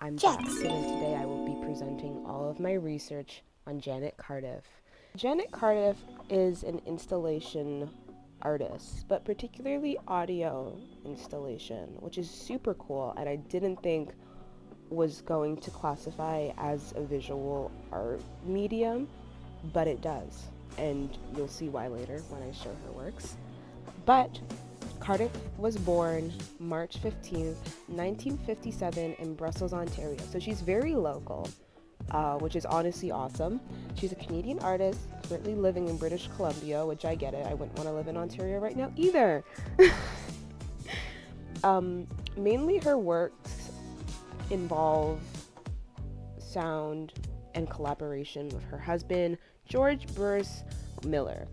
I'm Jackson, and today I will be presenting all of my research on Janet Cardiff. Janet Cardiff is an installation artist, but particularly audio installation, which is super cool, and I didn't think was going to classify as a visual art medium, but it does, and you'll see why later when I show her works. But Cardiff was born March 15th, 1957 in Brussels, Ontario. So she's very local, which is honestly awesome. She's a Canadian artist currently living in British Columbia, which I get it. I wouldn't want to live in Ontario right now either. Mainly her works involve sound and collaboration with her husband, George Bruce Miller.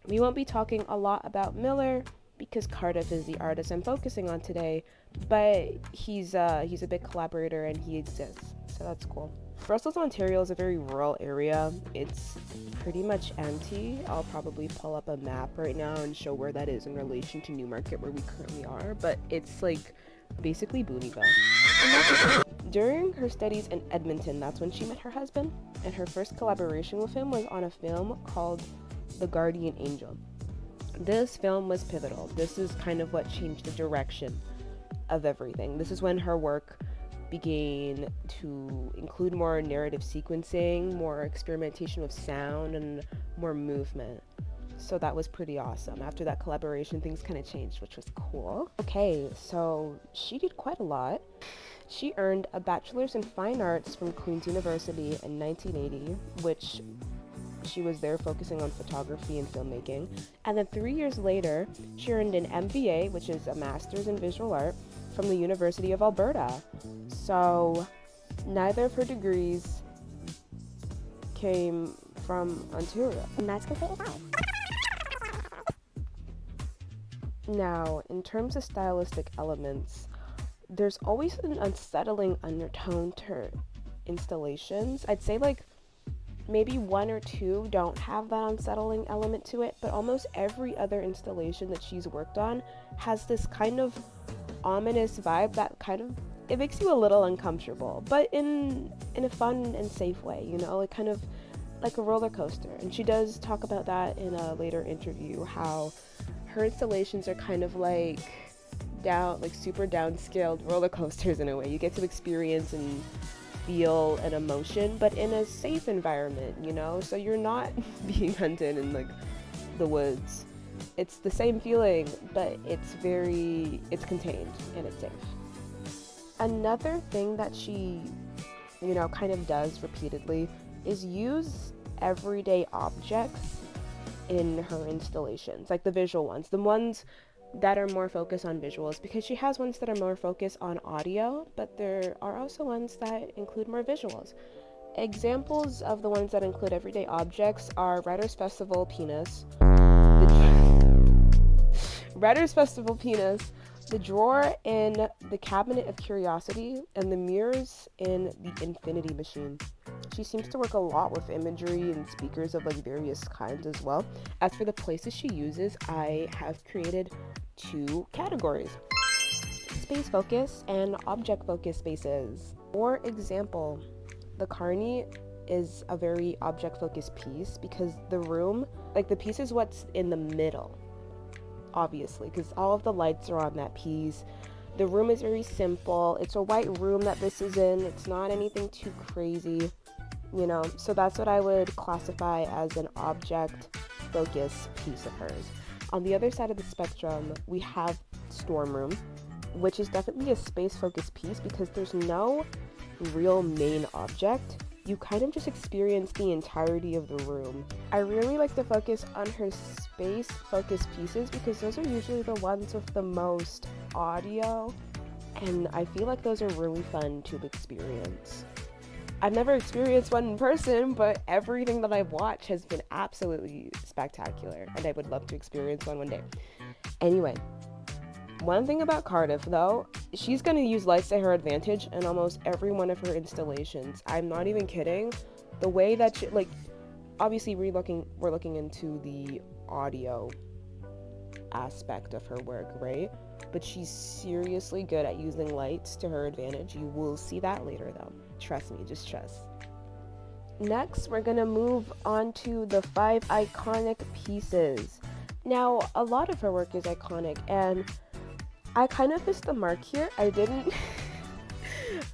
We won't be talking a lot about Miller because Cardiff is the artist I'm focusing on today, but he's a big collaborator and he exists, so that's cool. Brussels, Ontario is a very rural area. It's pretty much empty. I'll probably pull up a map right now and show where that is in relation to Newmarket, where we currently are, but it's like basically Booneyville. During her studies in Edmonton, that's when she met her husband, and her first collaboration with him was on a film called The Guardian Angel. This film was pivotal. This is kind of what changed the direction of everything. This is when her work began to include more narrative sequencing, more experimentation with sound, and more movement. So that was pretty awesome. After that collaboration, things kind of changed, which was cool. Okay, so she did quite a lot. She earned a bachelor's in fine arts from Queen's University in 1980, which she was there focusing on photography and filmmaking. And then 3 years later, she earned an MVA, which is a master's in visual art, from the University of Alberta. So neither of her degrees came from Ontario. And that's completely fine. Now, in terms of stylistic elements, there's always an unsettling undertone to her installations. I'd say like maybe one or two don't have that unsettling element to it, but almost every other installation that she's worked on has this kind of ominous vibe that kind of, it makes you a little uncomfortable, but in a fun and safe way, you know, like kind of like a roller coaster. And she does talk about that in a later interview, how her installations are kind of like super downscaled roller coasters in a way. You get to experience and feel an emotion, but in a safe environment, you know, so you're not being hunted in like the woods. It's the same feeling, but it's contained and it's safe. Another thing that she, you know, kind of does repeatedly is use everyday objects in her installations, like the visual ones, the ones that are more focused on visuals, because she has ones that are more focused on audio, but there are also ones that include more visuals. Examples of the ones that include everyday objects are Writers' Festival Penis, the drawer in the Cabinet of Curiosity, and the mirrors in the Infinity Machine. She seems to work a lot with imagery and speakers of like various kinds as well. As for the places she uses, I have created two categories: space focus and object focus spaces. For example, the Carney is a very object focused piece because the room, like the piece is what's in the middle, obviously, because all of the lights are on that piece. The room is very simple. It's a white room that this is in. It's not anything too crazy, you know, so that's what I would classify as an object focus piece of hers. On the other side of the spectrum, we have Storm Room, which is definitely a space focused piece because there's no real main object. You kind of just experience the entirety of the room. I really like to focus on her space focused pieces because those are usually the ones with the most audio, and I feel like those are really fun to experience. I've never experienced one in person, but everything that I've watched has been absolutely spectacular, and I would love to experience one day. Anyway, one thing about Cardiff, though, she's going to use lights to her advantage in almost every one of her installations. I'm not even kidding. The way that she, like, obviously we're looking into the audio aspect of her work, right? but she's seriously good at using lights to her advantage. You will see that later though. Trust me, just trust. Next, we're gonna move on to the 5 iconic pieces. Now, a lot of her work is iconic, and I kind of missed the mark here.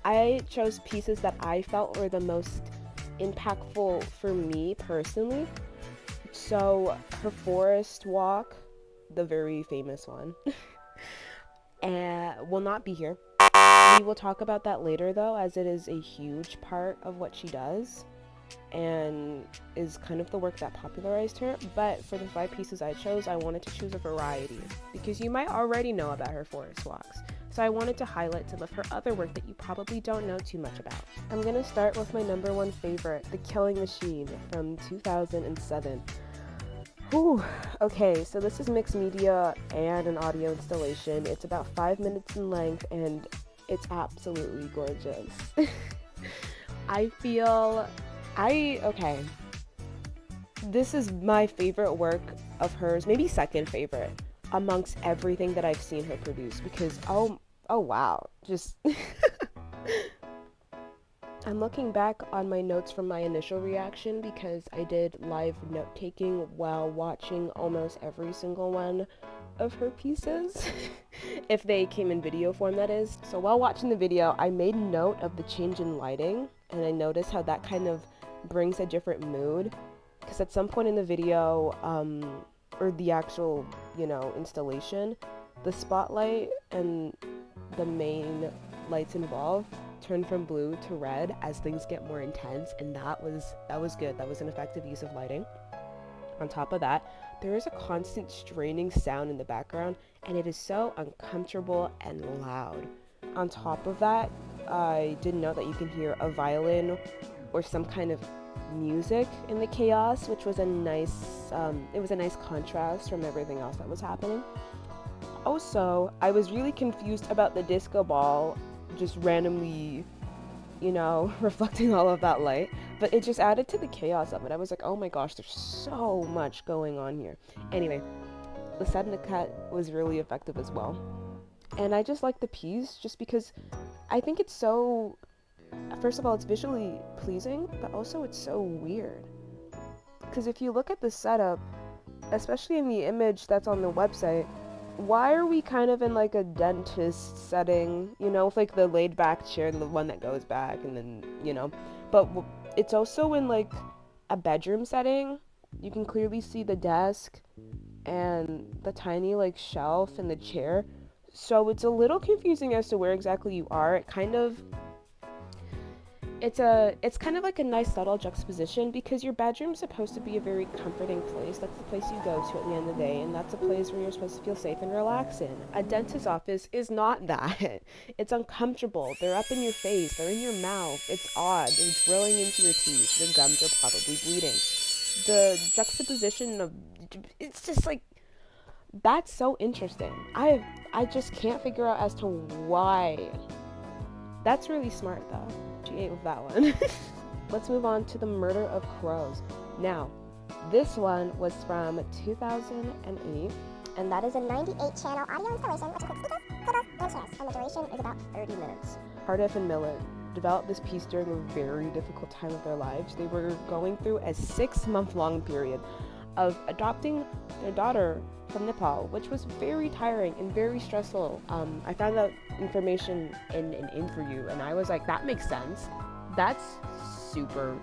I chose pieces that I felt were the most impactful for me personally. So, her forest walk, the very famous one, will not be here. We will talk about that later though, as it is a huge part of what she does and is kind of the work that popularized her. But for the 5 pieces I chose, I wanted to choose a variety because you might already know about her forest walks. So I wanted to highlight some of her other work that you probably don't know too much about. I'm gonna start with my number 1 favorite, The Killing Machine from 2007. Whew. Okay, so this is mixed media and an audio installation. It's about 5 minutes in length and it's absolutely gorgeous. Okay. This is my favorite work of hers, maybe second favorite, amongst everything that I've seen her produce because, oh wow, just... I'm looking back on my notes from my initial reaction because I did live note-taking while watching almost every single one of her pieces, if they came in video form, that is. So while watching the video, I made note of the change in lighting, and I noticed how that kind of brings a different mood, because at some point in the video, or the actual, installation, the spotlight and the main lights involved turn from blue to red as things get more intense, and that was good. That was an effective use of lighting. On top of that, there is a constant straining sound in the background, and it is so uncomfortable and loud. On top of that, I did note that you can hear a violin or some kind of music in the chaos, which was a nice contrast from everything else that was happening. Also, I was really confused about the disco ball just randomly, reflecting all of that light, but it just added to the chaos of it. I was like, oh my gosh, there's so much going on here. Anyway, the set and the cut was really effective as well. And I just like the piece just because I think it's so, first of all, it's visually pleasing, but also it's so weird. Because if you look at the setup, especially in the image that's on the website, why are we kind of in like a dentist setting, with like the laid back chair, the one that goes back, and then, but it's also in like a bedroom setting. You can clearly see the desk and the tiny like shelf and the chair. So it's a little confusing as to where exactly you are. It's kind of like a nice subtle juxtaposition because your bedroom's supposed to be a very comforting place. That's the place you go to at the end of the day, and that's a place where you're supposed to feel safe and relax in. A dentist's office is not that. It's uncomfortable. They're up in your face. They're in your mouth. It's odd. They're drilling into your teeth. Your gums are probably bleeding. The juxtaposition of... It's just like... That's so interesting. I just can't figure out as to why. That's really smart, though. She ate with that one. Let's move on to The Murder of Crows. Now, this one was from 2008, and that is a 98-channel audio installation, which includes speakers, photos, and chairs, and the duration is about 30 minutes. Cardiff and Millet developed this piece during a very difficult time of their lives. They were going through a 6-month-long period of adopting their daughter from Nepal, which was very tiring and very stressful. I found out information in an interview, and I was like, that makes sense. That's super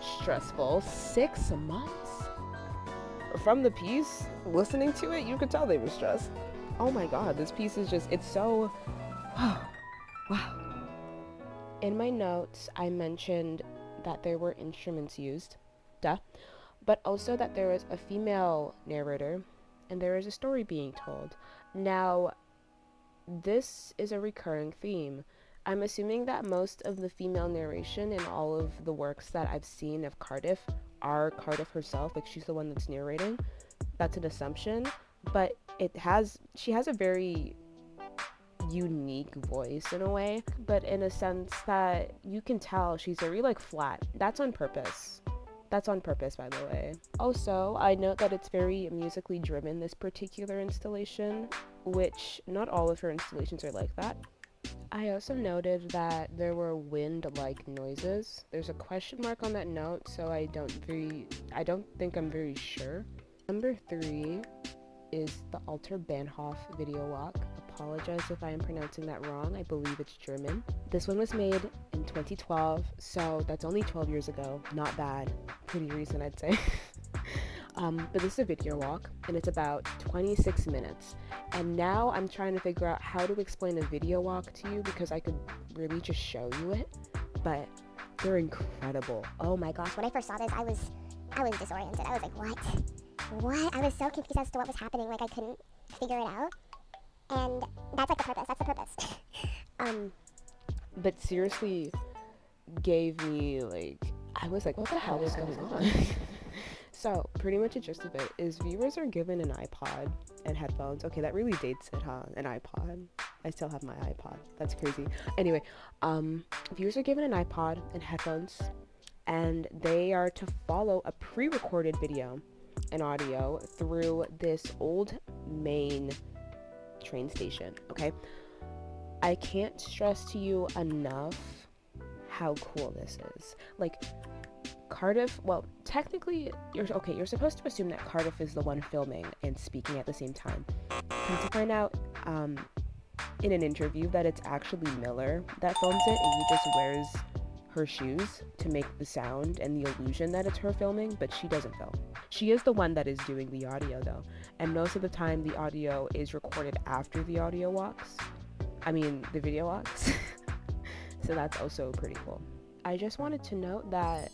stressful. 6 months? From the piece, listening to it, you could tell they were stressed. Oh my god, this piece is just, it's so... wow. In my notes, I mentioned that there were instruments used. Duh. But also that there was a female narrator, and there is a story being told. Now, this is a recurring theme. I'm assuming that most of the female narration in all of the works that I've seen of Cardiff are Cardiff herself, like she's the one that's narrating. That's an assumption, but she has a very unique voice in a way, but in a sense that you can tell she's very like flat. That's on purpose. That's on purpose, by the way. Also, I note that it's very musically driven, this particular installation. which not all of her installations are like that. I also noted that there were wind-like noises. There's a question mark on that note, so I don't think I'm very sure. Number 3 is the Alter Bahnhof video walk. Apologize if I am pronouncing that wrong. I believe it's German. This one was made in 2012, so that's only 12 years ago. Not bad. Pretty recent, I'd say. But this is a video walk, and it's about 26 minutes. And now I'm trying to figure out how to explain a video walk to you, because I could really just show you it, but they're incredible. Oh my gosh, when I first saw this, I was disoriented. I was like, what? I was so confused as to what was happening. Like, I couldn't figure it out. And that's like the purpose. That's the purpose. But seriously gave me, like, I was like, what the hell is going on? So, pretty much the gist of it is viewers are given an iPod and headphones. Okay, that really dates it, huh? An iPod. I still have my iPod. That's crazy. Anyway, viewers are given an iPod and headphones, and they are to follow a pre-recorded video and audio through this old main train station, okay? I can't stress to you enough how cool this is. Like, Cardiff, well, technically, you're supposed to assume that Cardiff is the one filming and speaking at the same time. Come to find out, in an interview, that it's actually Miller that films it, and he just wears her shoes to make the sound and the illusion that it's her filming, but she doesn't film. She is the one that is doing the audio, though, and most of the time the audio is recorded after the video walks. So that's also pretty cool. I just wanted to note that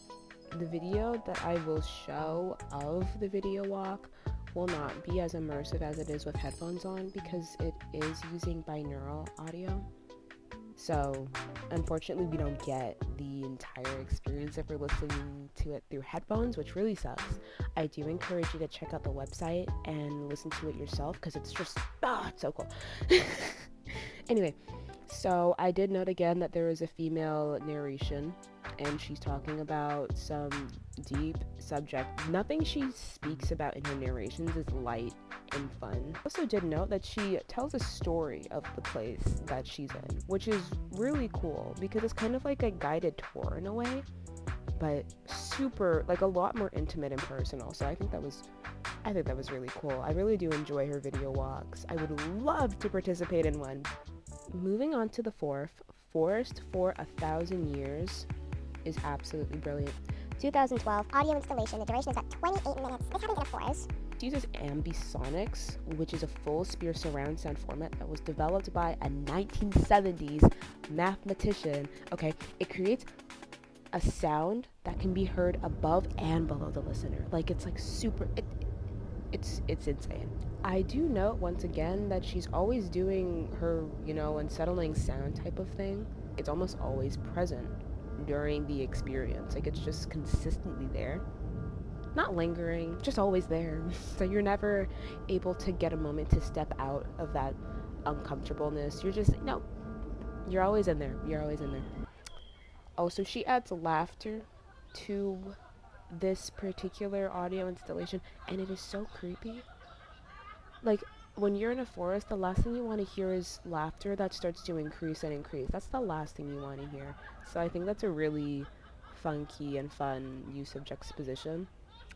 the video that I will show of the video walk will not be as immersive as it is with headphones on, because it is using binaural audio. So unfortunately we don't get the entire experience if we're listening to it through headphones, which really sucks. I do encourage you to check out the website and listen to it yourself, because it's just, it's so cool. Anyway, so I did note again that there is a female narration, and she's talking about some deep subject. Nothing she speaks about in her narrations is light and fun. I also did note that she tells a story of the place that she's in, which is really cool, because it's kind of like a guided tour in a way, but super, like, a lot more intimate and personal. So I think that was really cool. I really do enjoy her video walks. I would love to participate in one. Moving on to the fourth, Forest for 1,000 Years is absolutely brilliant. 2012 audio installation. The duration is at 28 minutes. This happens in a forest. It uses ambisonics, which is a full sphere surround sound format that was developed by a 1970s mathematician. Okay, it creates a sound that can be heard above and below the listener. Like, it's like super, it's insane. I do note once again that she's always doing her, unsettling sound type of thing. It's almost always present during the experience. Like, it's just consistently there. Not lingering, just always there. So you're never able to get a moment to step out of that uncomfortableness. You're always in there. Also, she adds laughter to this particular audio installation, and it is so creepy. Like, when you're in a forest, the last thing you want to hear is laughter that starts to increase and increase. That's the last thing you want to hear. So I think that's a really funky and fun use of juxtaposition.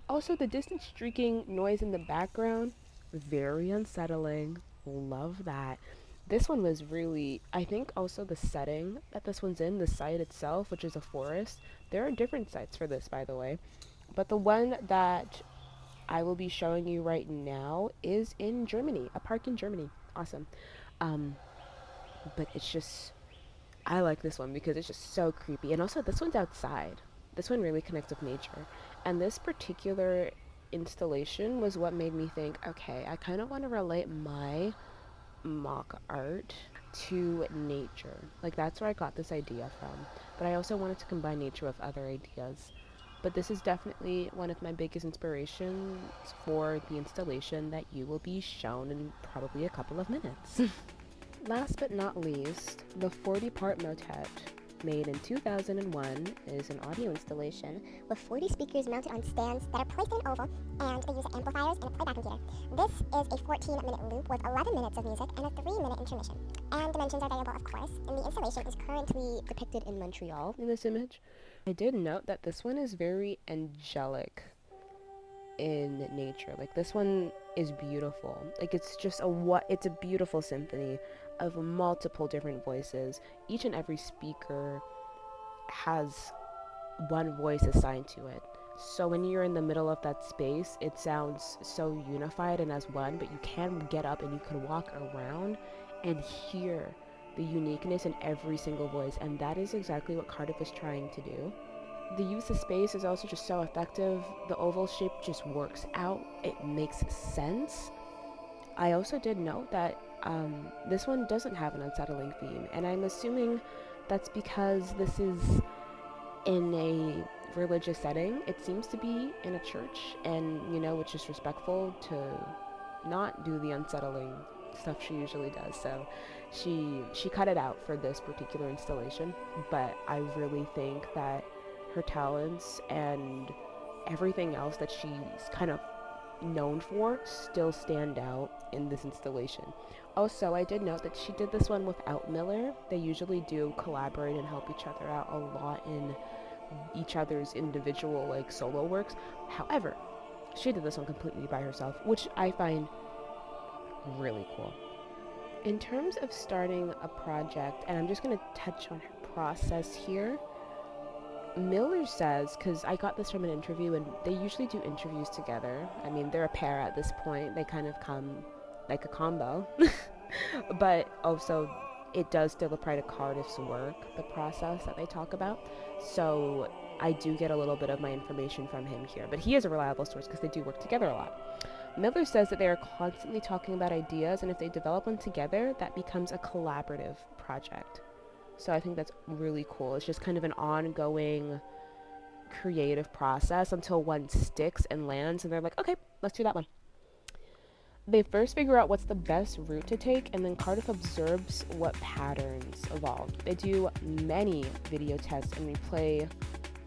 Also, the distant streaking noise in the background, very unsettling. Love that. This one was really, I think also the setting that this one's in, the site itself, which is a forest. There are different sites for this, by the way. But the one that I will be showing you right now is in Germany, a park in Germany. Awesome. But it's just, I like this one because it's just so creepy. And also, this one's outside. This one really connects with nature. And this particular installation was what made me think, okay, I kind of want to relate my mock art to nature. Like, that's where I got this idea from. But I also wanted to combine nature with other ideas. But this is definitely one of my biggest inspirations for the installation that you will be shown in probably a couple of minutes. Last but not least, the 40-part motet made in 2001, is an audio installation with 40 speakers mounted on stands that are placed in an oval, and they use amplifiers and a playback computer. This is a 14-minute loop with 11 minutes of music and a 3-minute intermission. And dimensions are variable, of course, and the installation is currently depicted in Montreal in this image. I did note that this one is very angelic in nature. Like, this one is beautiful. Like, it's just it's a beautiful symphony of multiple different voices. Each and every speaker has one voice assigned to it. So when you're in the middle of that space, it sounds so unified and as one, but you can get up and you can walk around and hear the uniqueness in every single voice, and that is exactly what Cardiff is trying to do. The use of space is also just so effective. The oval shape just works out. It makes sense. I also did note that this one doesn't have an unsettling theme, and I'm assuming that's because this is in a religious setting. It seems to be in a church, and which is respectful to not do the unsettling stuff she usually does. So she cut it out for this particular installation, but I really think that her talents and everything else that she's kind of known for still stand out in this installation. Also, I did note that she did this one without Miller. They usually do collaborate and help each other out a lot in each other's individual solo works. However, she did this one completely by herself, which I find really cool. In terms of starting a project, and I'm just going to touch on her process here, Miller says, because I got this from an interview, and they usually do interviews together. I mean, they're a pair at this point. They kind of come like a combo. But also, it does still apply to Cardiff's work, the process that they talk about. So I do get a little bit of my information from him here. But he is a reliable source because they do work together a lot. Miller says that they are constantly talking about ideas, and if they develop one together, that becomes a collaborative project. So I think that's really cool. It's just kind of an ongoing creative process until one sticks and lands, and they're like, okay, let's do that one. They first figure out what's the best route to take, and then Cardiff observes what patterns evolve. They do many video tests and replay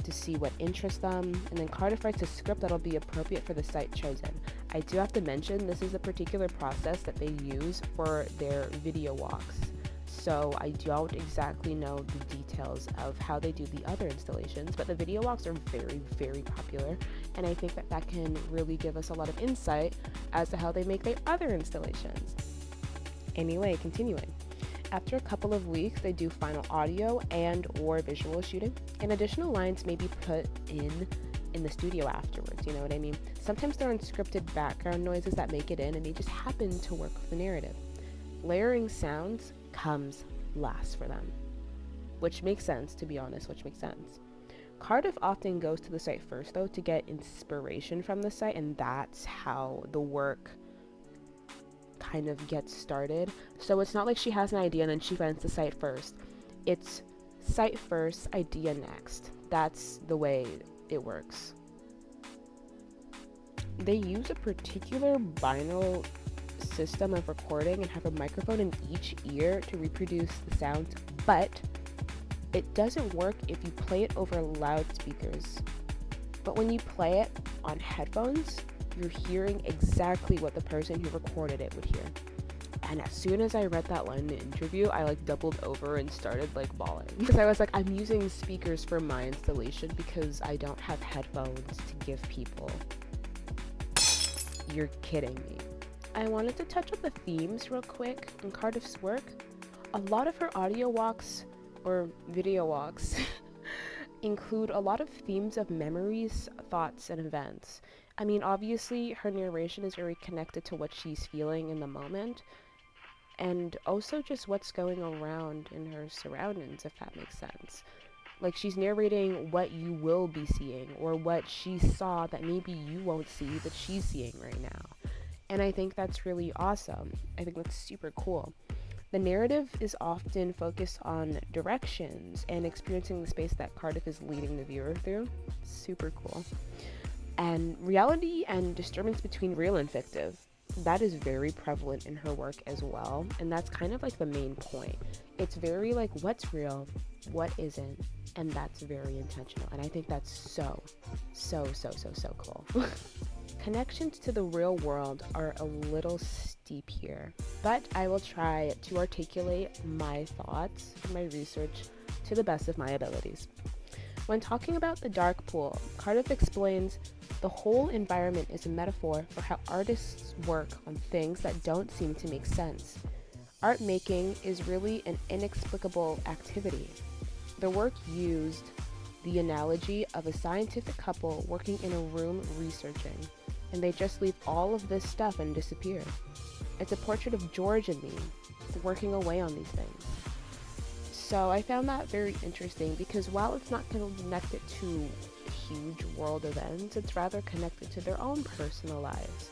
to see what interests them, and then Cardiff writes a script that'll be appropriate for the site chosen. I do have to mention this is a particular process that they use for their video walks. So I don't exactly know the details of how they do the other installations, but the video walks are very, very popular, and I think that can really give us a lot of insight as to how they make their other installations. Anyway, continuing. After a couple of weeks, they do final audio and or visual shooting, and additional lines may be put in the studio afterwards, you know what I mean? Sometimes there are unscripted background noises that make it in, and they just happen to work with the narrative. Layering sounds comes last for them, which makes sense, to be honest, Cardiff often goes to the site first, though, to get inspiration from the site, and that's how the work kind of gets started. So it's not like she has an idea and then she finds the site first. It's site first, idea next. That's the way it works. They use a particular binaural system of recording and have a microphone in each ear to reproduce the sounds, but it doesn't work if you play it over loudspeakers. But when you play it on headphones, you're hearing exactly what the person who recorded it would hear. And as soon as I read that line in the interview, I doubled over and started bawling. Because I was like, I'm using speakers for my installation because I don't have headphones to give people. You're kidding me. I wanted to touch on the themes real quick in Cardiff's work. A lot of her audio walks, or video walks, include a lot of themes of memories, thoughts, and events. I mean, obviously, her narration is very connected to what she's feeling in the moment, and also just what's going around in her surroundings, if that makes sense. She's narrating what you will be seeing, or what she saw that maybe you won't see that she's seeing right now. And I think that's really awesome. I think that's super cool. The narrative is often focused on directions and experiencing the space that Cardiff is leading the viewer through. Super cool. And reality and disturbance between real and fictive. That is very prevalent in her work as well. And that's kind of the main point. It's very what's real, what isn't, and that's very intentional. And I think that's so cool. Connections to the real world are a little steep here, but I will try to articulate my thoughts and my research to the best of my abilities. When talking about the dark pool, Cardiff explains the whole environment is a metaphor for how artists work on things that don't seem to make sense. Art making is really an inexplicable activity. The work used the analogy of a scientific couple working in a room researching, and they just leave all of this stuff and disappear. It's a portrait of George and me, working away on these things. So I found that very interesting because while it's not connected to huge world events, it's rather connected to their own personal lives.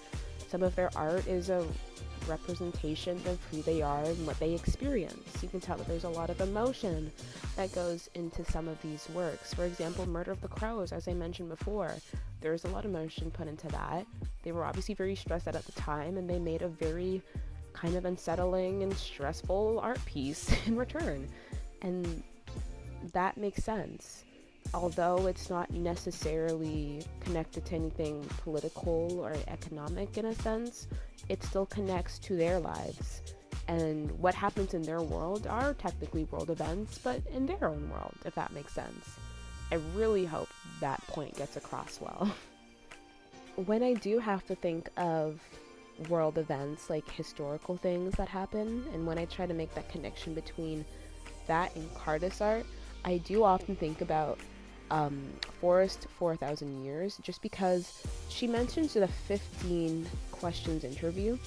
Some of their art is a representation of who they are and what they experience. You can tell that there's a lot of emotion that goes into some of these works. For example, Murder of the Crows, as I mentioned before, there's a lot of emotion put into that. They were obviously very stressed out at the time, and they made a very kind of unsettling and stressful art piece in return. And that makes sense. Although it's not necessarily connected to anything political or economic in a sense, it still connects to their lives. And what happens in their world are technically world events, but in their own world, if that makes sense. I really hope that point gets across well. When I do have to think of world events, like historical things that happen, and when I try to make that connection between that and Cardiff's art, I do often think about Forest 4,000 Years, just because she mentions in a 15 questions interview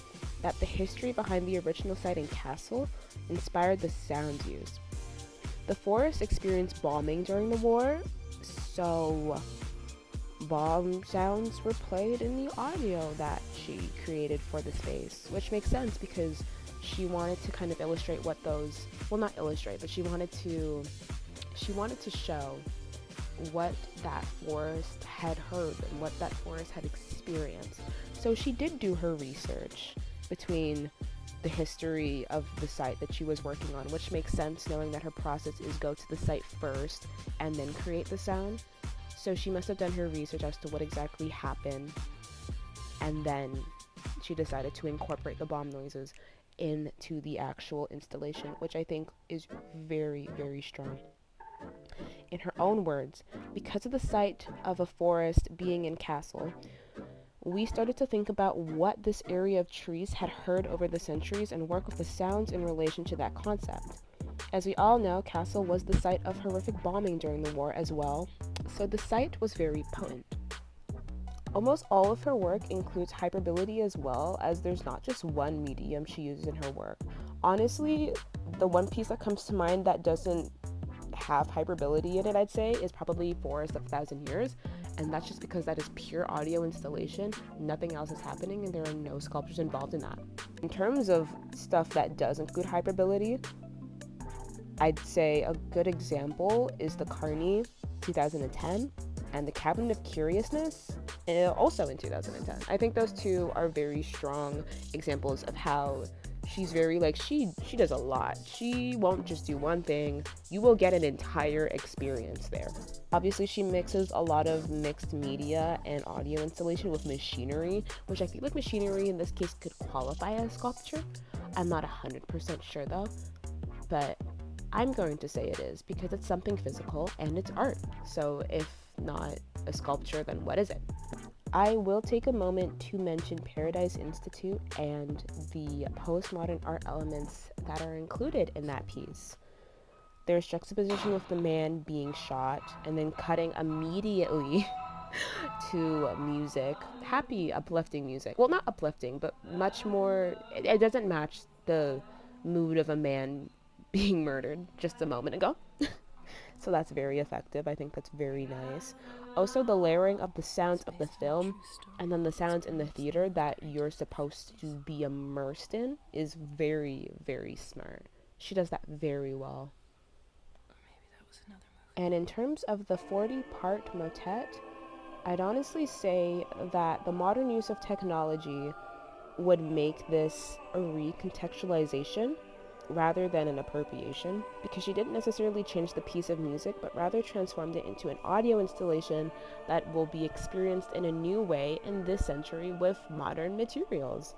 that the history behind the original site and castle inspired the sounds used. The forest experienced bombing during the war, so bomb sounds were played in the audio that she created for the space, which makes sense because she wanted to kind of illustrate what those, well, not illustrate, but she wanted to show what that forest had heard and what that forest had experienced. So she did do her research between the history of the site that she was working on, which makes sense knowing that her process is go to the site first and then create the sound. So she must have done her research as to what exactly happened, and then she decided to incorporate the bomb noises into the actual installation, which I think is very, very strong. In her own words, because of the site of a forest being in castle, we started to think about what this area of trees had heard over the centuries and work with the sounds in relation to that concept. As we all know, Castle was the site of horrific bombing during the war as well, so the site was very potent. Almost all of her work includes hyperbolity as well, as there's not just one medium she uses in her work. Honestly, the one piece that comes to mind that doesn't have hyperbolity in it, I'd say, is probably Forest of 1,000 Years, and that's just because that is pure audio installation. Nothing else is happening, and there are no sculptures involved in that. In terms of stuff that does include hyperbolity, I'd say a good example is the Carney 2010 and the Cabinet of Curiousness also in 2010. I think those two are very strong examples of how she's very, like, she does a lot. She won't just do one thing. You will get an entire experience there. Obviously, she mixes a lot of mixed media and audio installation with machinery, which I feel like machinery in this case could qualify as sculpture. I'm not 100% sure though, but I'm going to say it is because it's something physical and it's art. So if not a sculpture, then what is it? I will take a moment to mention Paradise Institute and the postmodern art elements that are included in that piece. There's juxtaposition with the man being shot and then cutting immediately to music, happy, uplifting music. Well, not uplifting, but much more, it doesn't match the mood of a man being murdered just a moment ago. So that's very effective. I think that's very nice. Also, the layering of the sounds of the film and then the sounds in the theater that you're supposed to be immersed in is very, very smart. She does that very well. And in terms of the 40-part motet, I'd honestly say that the modern use of technology would make this a recontextualization rather than an appropriation, because she didn't necessarily change the piece of music, but rather transformed it into an audio installation that will be experienced in a new way in this century with modern materials.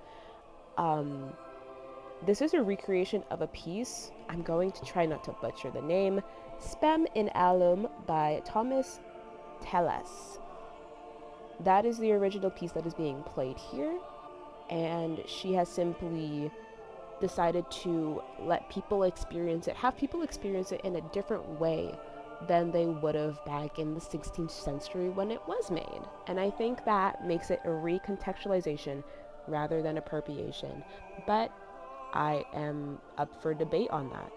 This is a recreation of a piece. I'm going to try not to butcher the name. Spem in Alum by Thomas Telles. That is the original piece that is being played here, and she has simply decided to let people experience it, have people experience it in a different way than they would have back in the 16th century when it was made. And I think that makes it a recontextualization rather than appropriation. But I am up for debate on that.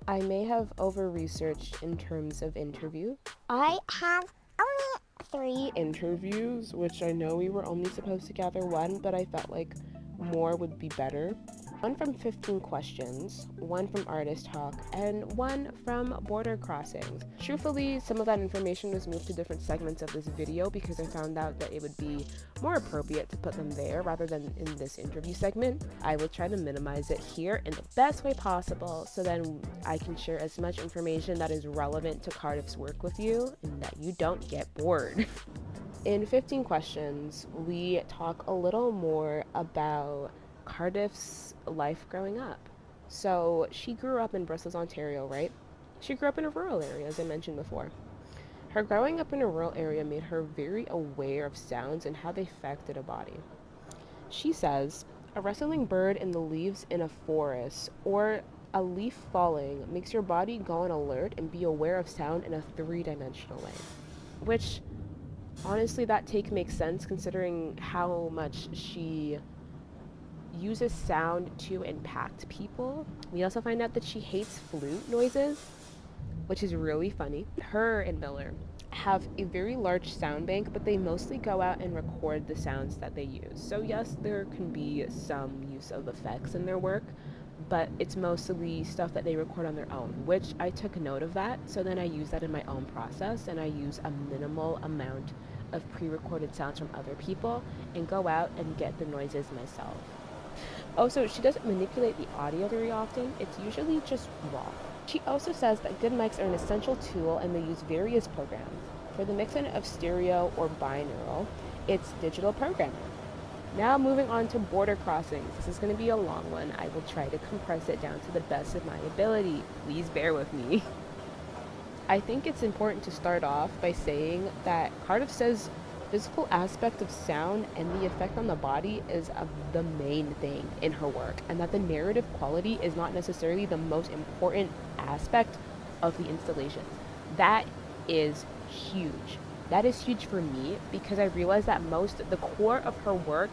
I may have over-researched in terms of interview. I have only 3 interviews, which I know we were only supposed to gather one, but I felt like more would be better. One from 15 Questions, one from Artist Talk, and one from Border Crossings. Truthfully, some of that information was moved to different segments of this video because I found out that it would be more appropriate to put them there rather than in this interview segment. I will try to minimize it here in the best way possible so then I can share as much information that is relevant to Cardiff's work with you and that you don't get bored. In 15 Questions, we talk a little more about Cardiff's life growing up. So she grew up in Brussels, Ontario, right? She grew up in a rural area, as I mentioned before. Her growing up in a rural area made her very aware of sounds and how they affected a body. She says, a rustling bird in the leaves in a forest or a leaf falling makes your body go on alert and be aware of sound in a 3-dimensional way. Which, honestly, that take makes sense considering how much she uses sound to impact people. We also find out that she hates flute noises, which is really funny. Her and Miller have a very large sound bank, but they mostly go out and record the sounds that they use. So yes, there can be some use of effects in their work, but it's mostly stuff that they record on their own, which I took note of that. So then I use that in my own process, and I use a minimal amount of pre-recorded sounds from other people and go out and get the noises myself. Also, she doesn't manipulate the audio very often. It's usually just raw. She also says that good mics are an essential tool and they use various programs. For the mixing of stereo or binaural, it's digital programming. Now moving on to Border Crossings. This is going to be a long one. I will try to compress it down to the best of my ability. Please bear with me. I think it's important to start off by saying that Cardiff says physical aspect of sound and the effect on the body is the main thing in her work, and that the narrative quality is not necessarily the most important aspect of the installation. That is huge. That is huge for me because I realize that the core of her work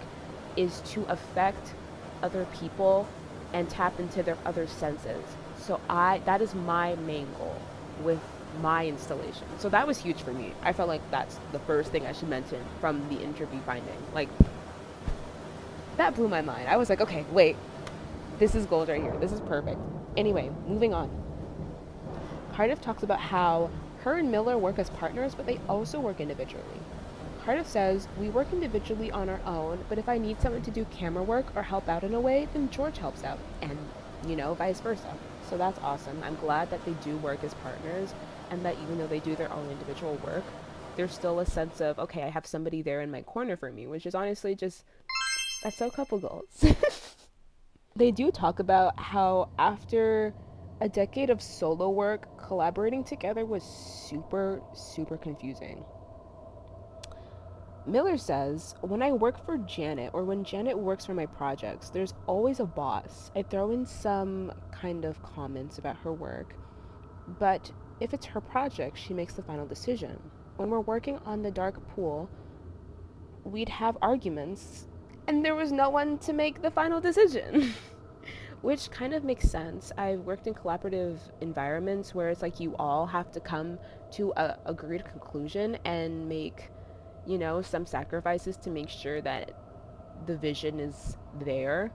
is to affect other people and tap into their other senses. So that is my main goal with my installation. So that was huge for me. I felt like that's the first thing I should mention from the interview finding. Like, that blew my mind. I was like, okay, wait, this is gold right here. This is perfect. Anyway, moving on. Cardiff talks about how her and Miller work as partners, but they also work individually. Cardiff says, we work individually on our own, but if I need someone to do camera work or help out in a way, then George helps out, and, vice versa. So that's awesome. I'm glad that they do work as partners, and that even though they do their own individual work, there's still a sense of, okay, I have somebody there in my corner for me, which is honestly that's so couple goals. They do talk about how after a decade of solo work, collaborating together was super, super confusing. Miller says, when I work for Janet or when Janet works for my projects, there's always a boss. I throw in some kind of comments about her work, but if it's her project, she makes the final decision. When we're working on the dark pool, we'd have arguments, and there was no one to make the final decision. Which kind of makes sense. I've worked in collaborative environments where it's like you all have to come to a agreed conclusion and make, some sacrifices to make sure that the vision is there.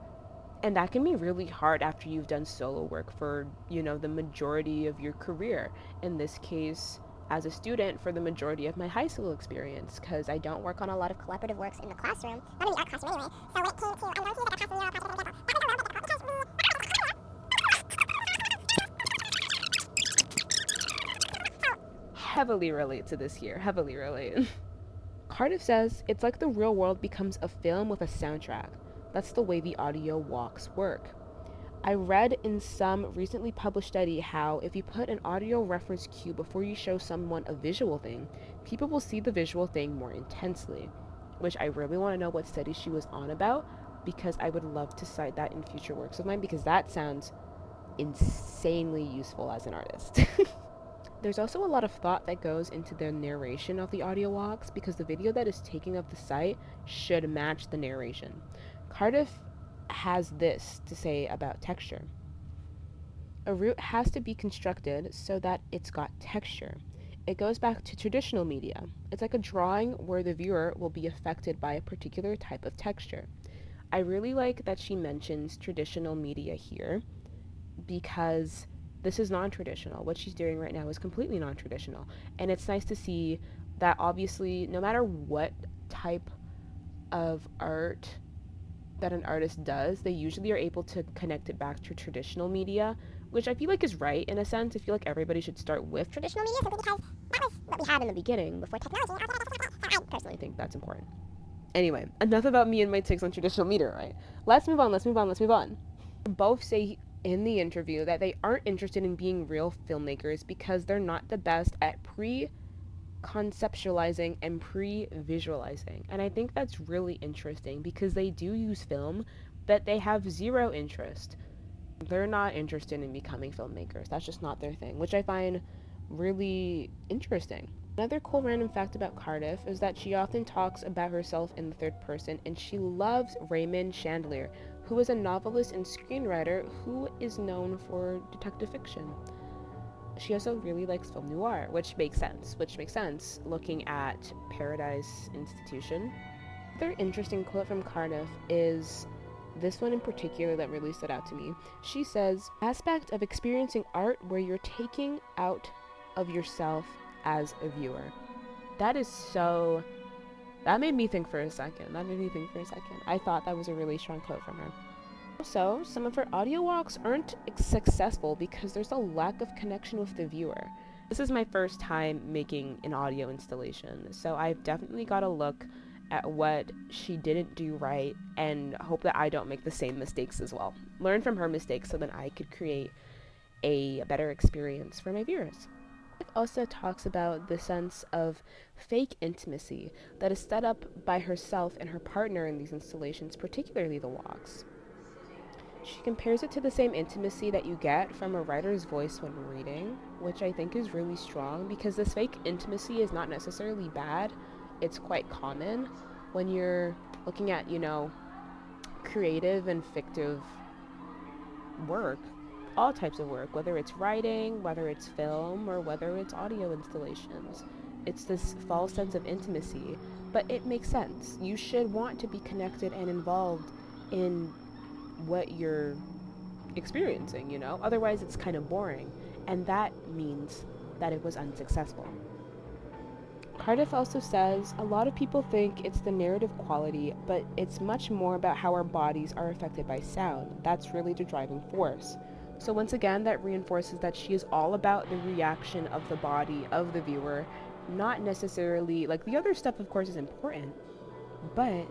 And that can be really hard after you've done solo work for, the majority of your career. In this case, as a student, for the majority of my high school experience, because I don't work on a lot of collaborative works in the classroom, not in the art classroom anyway. So when it came to, I'm going to use like a classroom, heavily relate to this here, heavily relate. Cardiff says it's like the real world becomes a film with a soundtrack. That's the way the audio walks work. I read in some recently published study how if you put an audio reference cue before you show someone a visual thing, people will see the visual thing more intensely, which I really want to know what study she was on about, because I would love to cite that in future works of mine, because that sounds insanely useful as an artist. There's also a lot of thought that goes into the narration of the audio walks, because the video that is taking up the site should match the narration. Cardiff has this to say about texture. A route has to be constructed so that it's got texture. It goes back to traditional media. It's like a drawing where the viewer will be affected by a particular type of texture. I really like that she mentions traditional media here, because this is non-traditional. What she's doing right now is completely non-traditional. And it's nice to see that obviously no matter what type of art that an artist does, they usually are able to connect it back to traditional media, which I feel like is right in a sense. I feel like everybody should start with traditional media simply because that was what we had in the beginning before technology. I personally think that's important. Anyway, enough about me and my takes on traditional media, right? Let's move on. Both say in the interview that they aren't interested in being real filmmakers because they're not the best at conceptualizing and pre-visualizing. And I think that's really interesting because they do use film, but they have zero interest. They're not interested in becoming filmmakers. That's just not their thing, which I find really interesting. Another cool random fact about Cardiff is that she often talks about herself in the third person, and she loves Raymond Chandler, who is a novelist and screenwriter who is known for detective fiction. She also really likes film noir, which makes sense looking at Paradise Institution. Another interesting quote from Cardiff is this one in particular that really stood out to me. She says, aspect of experiencing art where you're taking out of yourself as a viewer. That made me think for a second. I thought that was a really strong quote from her. Also, some of her audio walks aren't successful because there's a lack of connection with the viewer. This is my first time making an audio installation, so I've definitely got to look at what she didn't do right and hope that I don't make the same mistakes as well. Learn from her mistakes so that I could create a better experience for my viewers. It also talks about the sense of fake intimacy that is set up by herself and her partner in these installations, particularly the walks. She compares it to the same intimacy that you get from a writer's voice when reading, which I think is really strong because this fake intimacy is not necessarily bad. It's quite common when you're looking at, creative and fictive work, all types of work, whether it's writing, whether it's film, or whether it's audio installations. It's this false sense of intimacy, but it makes sense. You should want to be connected and involved in what you're experiencing, otherwise it's kind of boring, and that means that it was unsuccessful. Cardiff also says a lot of people think it's the narrative quality, but it's much more about how our bodies are affected by sound. That's really the driving force. So once again, that reinforces that she is all about the reaction of the body of the viewer, not necessarily, like, the other stuff of course is important, but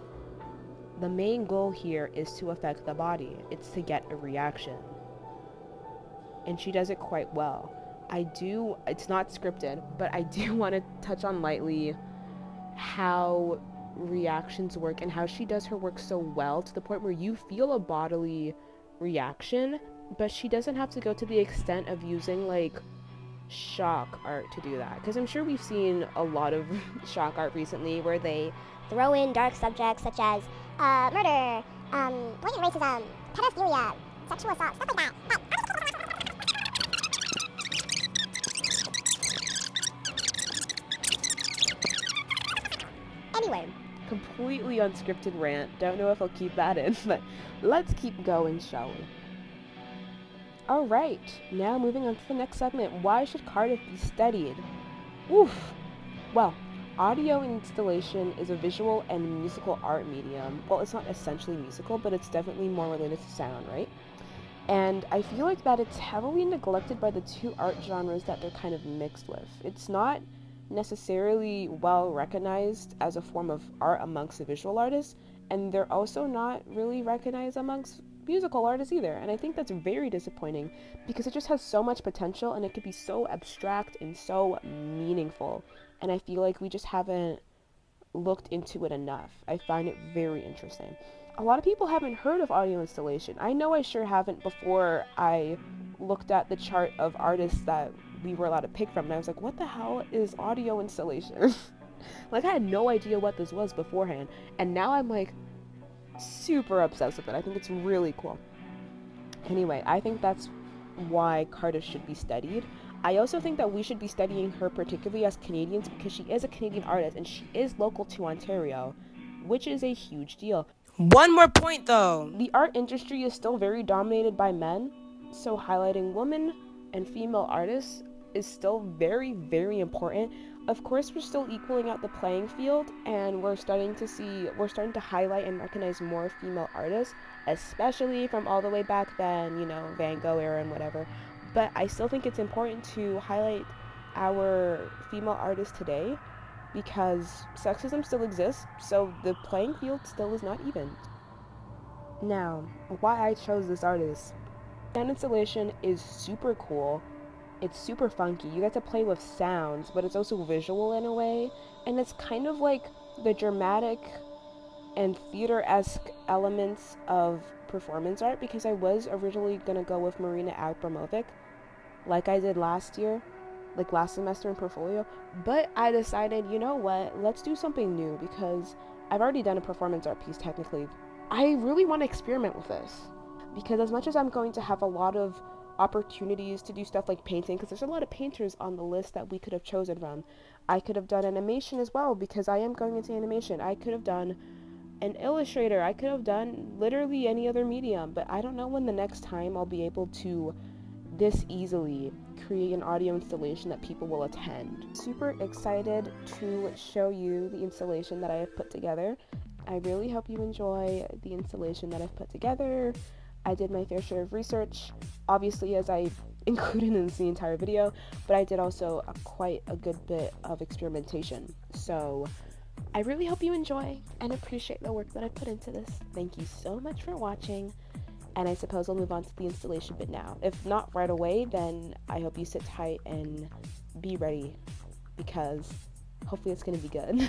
the main goal here is to affect the body. It's to get a reaction. And she does it quite well. It's not scripted, but I do want to touch on lightly how reactions work and how she does her work so well to the point where you feel a bodily reaction, but she doesn't have to go to the extent of using, like, shock art to do that. Because I'm sure we've seen a lot of shock art recently where they throw in dark subjects such as murder, blatant racism, pedophilia, sexual assault, stuff like that. Anyway, completely unscripted rant. Don't know if I'll keep that in, but let's keep going, shall we? Alright, now moving on to the next segment. Why should Cardiff be studied? Oof. Well, audio installation is a visual and musical art medium. Well, it's not essentially musical, but it's definitely more related to sound, right? And I feel like that it's heavily neglected by the two art genres that they're kind of mixed with. It's not necessarily well recognized as a form of art amongst the visual artists, and they're also not really recognized amongst musical artists either. And I think that's very disappointing because it just has so much potential and it could be so abstract and so meaningful. And I feel like we just haven't looked into it enough. I find it very interesting. A lot of people haven't heard of audio installation. I know I sure haven't before I looked at the chart of artists that we were allowed to pick from, and I was like, what the hell is audio installation? Like, I had no idea what this was beforehand, and now I'm like super obsessed with it. I think it's really cool. Anyway, I think that's why Cardiff should be studied. I also think that we should be studying her particularly as Canadians because she is a Canadian artist and she is local to Ontario, which is a huge deal. One more point though. The art industry is still very dominated by men, so highlighting women and female artists is still very, very important. Of course, we're still equaling out the playing field, and we're starting to highlight and recognize more female artists, especially from all the way back then, Van Gogh era and whatever. But I still think it's important to highlight our female artists today because sexism still exists, so the playing field still is not even. Now, why I chose this artist. Sound installation is super cool. It's super funky. You get to play with sounds, but it's also visual in a way, and it's kind of like the dramatic and theater-esque elements of performance art because I was originally going to go with Marina Abramovic, like I did last semester in portfolio, but I decided, you know what, let's do something new because I've already done a performance art piece technically. I really want to experiment with this because as much as I'm going to have a lot of opportunities to do stuff like painting, because there's a lot of painters on the list that we could have chosen from. I could have done animation as well because I am going into animation. I could have done an illustrator. I could have done literally any other medium, but I don't know when the next time I'll be able to this easily create an audio installation that people will attend. Super excited to show you the installation that I have put together. I really hope you enjoy the installation that I've put together. I did my fair share of research, obviously, as I included in the entire video, but I did also quite a good bit of experimentation. So I really hope you enjoy and appreciate the work that I put into this. Thank you so much for watching, and I suppose I'll move on to the installation bit now. If not right away, then I hope you sit tight and be ready because hopefully it's going to be good.